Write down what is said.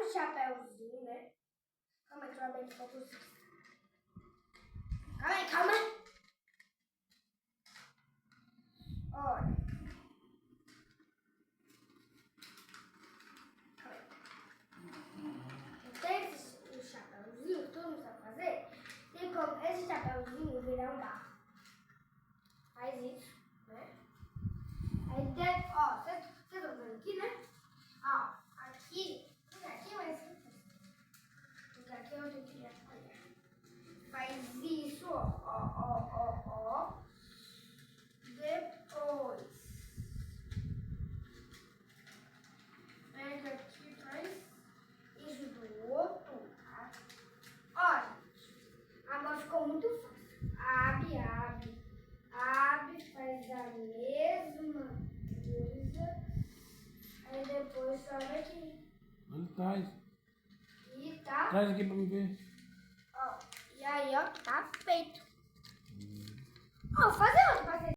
o chapéuzinho, né? Calma aí, que eu abri aqui pra vocês. Calma aí. Olha. Tem o chapéuzinho, todo mundo sabe fazer. E como esse chapéuzinho virar um barco. Faz isso, né? Aí tem, ó, vocês estão vendo aqui, né? Ó, aqui, mas porque aqui eu tenho que olhar. Faz isso, ó. Depois pega aqui, faz isso do outro lado. Olha, agora ficou muito fácil. Abre, faz a mesma coisa. Aí depois sobe aqui. Onde traz? E tá. Traz aqui pra me ver. Ó, e aí, ó, tá feito. Ó, fazer outro.